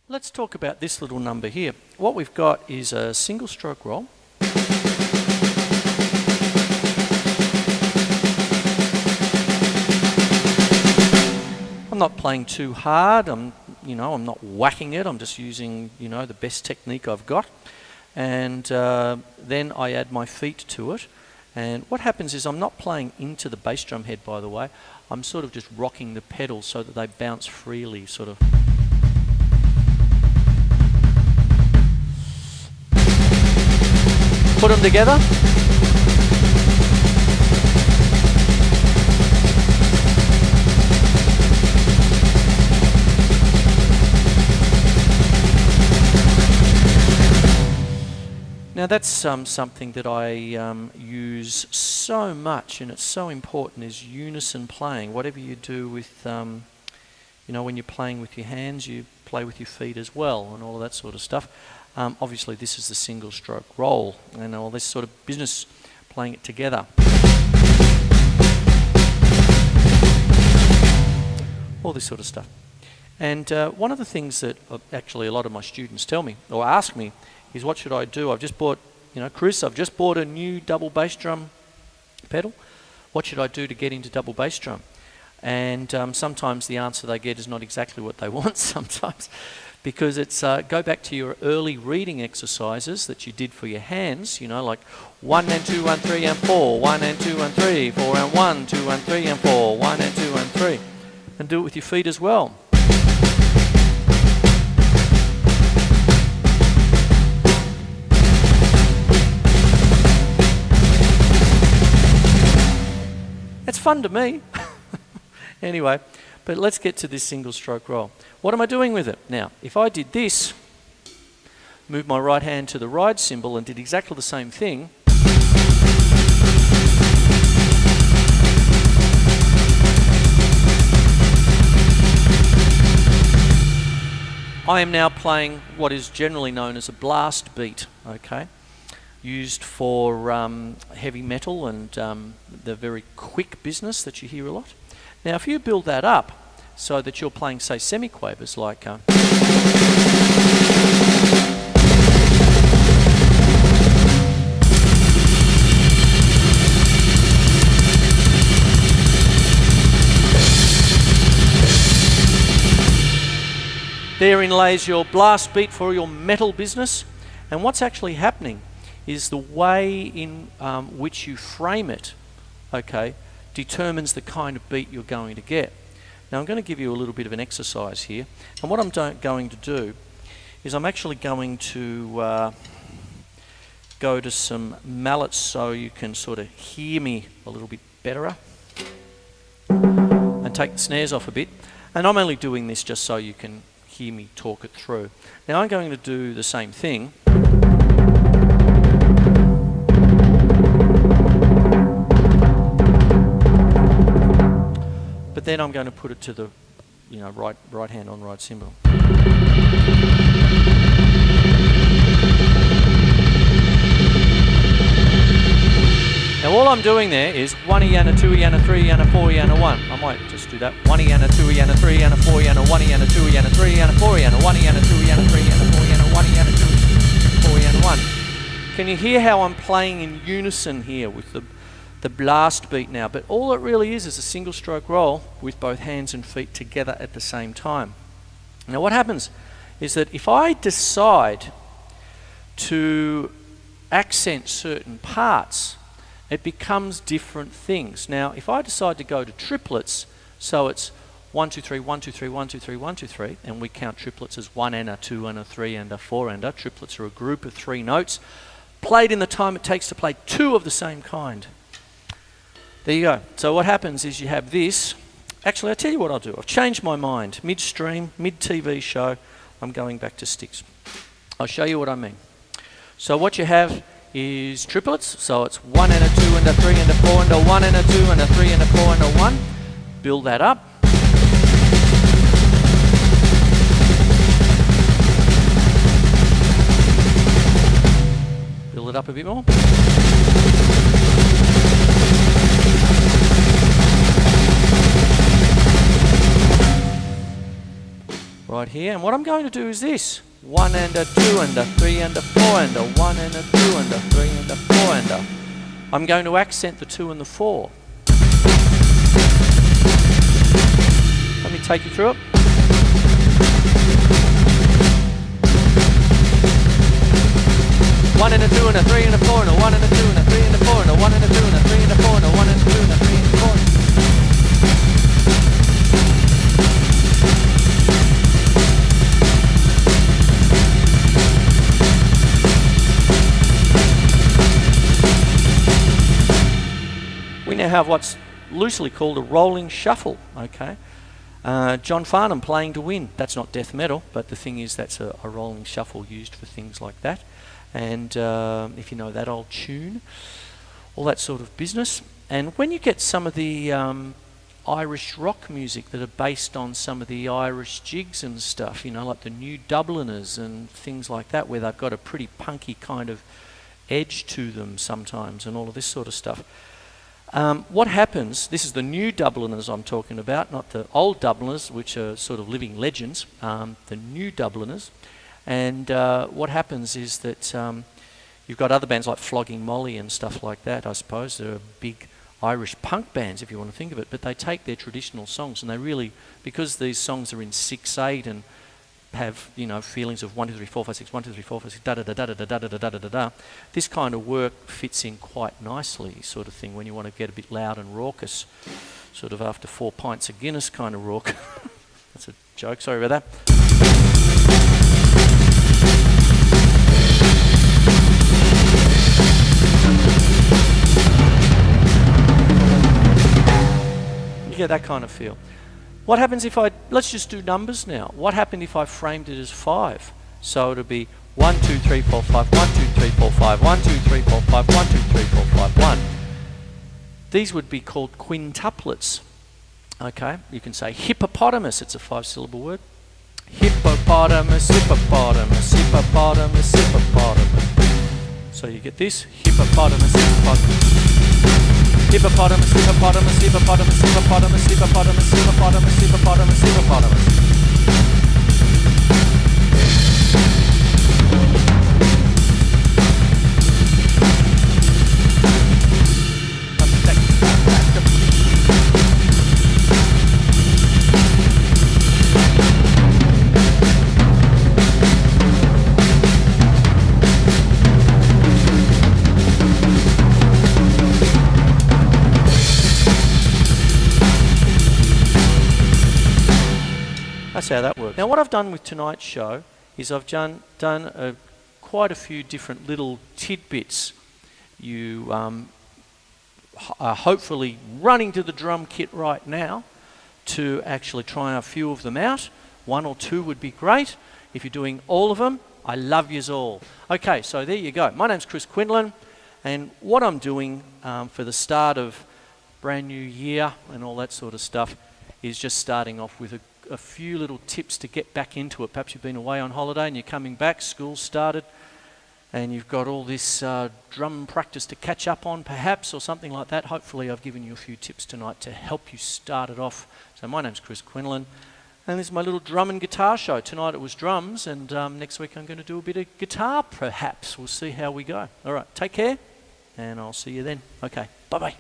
Let's talk about this little number here. What we've got is a single stroke roll. I'm not playing too hard. I'm not whacking it. I'm just using, the best technique I've got. And then I add my feet to it. And what happens is I'm not playing into the bass drum head, by the way. I'm sort of just rocking the pedals so that they bounce freely, sort of. Put them together. Now that's something that I use so much, and it's so important, is unison playing. Whatever you do with, when you're playing with your hands, you play with your feet as well, and all of that sort of stuff. Obviously this is the single stroke roll, and all this sort of business, playing it together. All this sort of stuff. And one of the things that actually a lot of my students tell me, or ask me, is what should I do? I've just bought, Chris, I've just bought a new double bass drum pedal. What should I do to get into double bass drum? And sometimes the answer they get is not exactly what they want sometimes, because it's go back to your early reading exercises that you did for your hands, like 1 and 2 and 3 and 4, 1 and 2 and 3, 4 and 1, 2 and 3 and 4, 1 and 2 and 3. And do it with your feet as well. It's fun to me. Anyway, but let's get to this single stroke roll. What am I doing with it? Now, if I did this, moved my right hand to the ride cymbal and did exactly the same thing, I am now playing what is generally known as a blast beat, okay? Used for heavy metal and the very quick business that you hear a lot. Now, if you build that up so that you're playing, say, semiquavers like... therein lays your blast beat for your metal business. And what's actually happening is the way in which you frame it, okay, determines the kind of beat you're going to get. Now I'm going to give you a little bit of an exercise here, and what I'm going to do is I'm actually going to go to some mallets so you can sort of hear me a little bit better, and take the snares off a bit. And I'm only doing this just so you can hear me talk it through. Now I'm going to do the same thing. But then I'm going to put it to the, right hand on right cymbal. Now all I'm doing there is 1E and a 2E and a 3E and a 4E and a 1. I might just do that. 1E and a 2E and a 3E and a 4E and a 1E and a 2E and a 3E and a 4E and a 1E and a 2E and a 3E and a 4E and a 1E and a 2E, 4E and a 1. Can you hear how I'm playing in unison here with the blast beat now? But all it really is a single stroke roll with both hands and feet together at the same time. Now what happens is that if I decide to accent certain parts, it becomes different things. Now if I decide to go to triplets, so it's 1, 2, 3, 1, 2, 3, 1, 2, 3, 1, 2, 3, and we count triplets as 1 and a 2 and a 3 and a 4 and a. Triplets are a group of 3 notes played in the time it takes to play 2 of the same kind. There you go. So what happens is you have this. Actually, I'll tell you what I'll do. I've changed my mind. Midstream, mid-TV show, I'm going back to sticks. I'll show you what I mean. So what you have is triplets. So it's 1 and a 2 and a 3 and a 4 and a 1 and a 2 and a 3 and a 4 and a 1. Build that up. Build it up a bit more. right right here. And what I'm going to do is this. 1 and a 2 and a 3 and a 4 and a 1 and a 2 and a 3 and a 4 and a... I'm going to accent the 2 and the 4. Let me take you through it. One and a 2 and a 3 and a 4 and a 1 and a 2 and a 3 and a 4 and a 1 and a 2 and a 3 and a 4 and a 1 and a 2 and a 3 and a 4. We now have what's loosely called a rolling shuffle, okay? John Farnham, Playing to Win. That's not death metal, but the thing is that's a rolling shuffle used for things like that. And if you know that old tune, all that sort of business. And when you get some of the Irish rock music that are based on some of the Irish jigs and stuff, you know, like the New Dubliners and things like that, where they've got a pretty punky kind of edge to them sometimes and all of this sort of stuff. What happens, this is the New Dubliners I'm talking about, not the old Dubliners, which are sort of living legends, the New Dubliners. And what happens is that you've got other bands like Flogging Molly and stuff like that, I suppose. They're big Irish punk bands, if you want to think of it, but they take their traditional songs and they really, because these songs are in 6/8 and have, you know, feelings of 1 2 3 4 5 6 1 2 3 4 5 6 da da da da da da da da da da da. This kind of work fits in quite nicely, sort of thing, when you want to get a bit loud and raucous, sort of after 4 pints of Guinness kind of rauc. That's a joke. Sorry about that. You get that kind of feel. What happens if let's just do numbers now. What happened if I framed it as 5? So it'll be 1 2 3 4 5 1 2 3 4 5 1 2 3 4 5 1 2 3 4 5 1. These would be called quintuplets. Okay, you can say hippopotamus. It's a 5-syllable word. Hippopotamus, hippopotamus, hippopotamus, hippopotamus. So you get this hippopotamus, hippopotamus. Hippopotamus, hippopotamus, hippopotamus, hippopotamus, hippopotamus, hippopotamus, hippopotamus, hippopotamus. That's how that works. Now what I've done with tonight's show is I've done quite a few different little tidbits. You are hopefully running to the drum kit right now to actually try a few of them out. 1 or 2 would be great. If you're doing all of them, I love yous all. Okay, so there you go. My name's Quinlan, and what I'm doing for the start of brand new year and all that sort of stuff is just starting off with a few little tips to get back into it. Perhaps you've been away on holiday and you're coming back, school's started, and you've got all this drum practice to catch up on perhaps, or something like that. Hopefully I've given you a few tips tonight to help you start it off. So my name's Quinlan, and this is my little drum and guitar show. Tonight it was drums, and next week I'm going to do a bit of guitar perhaps. We'll see how we go. All right, take care, and I'll see you then. Okay, bye-bye.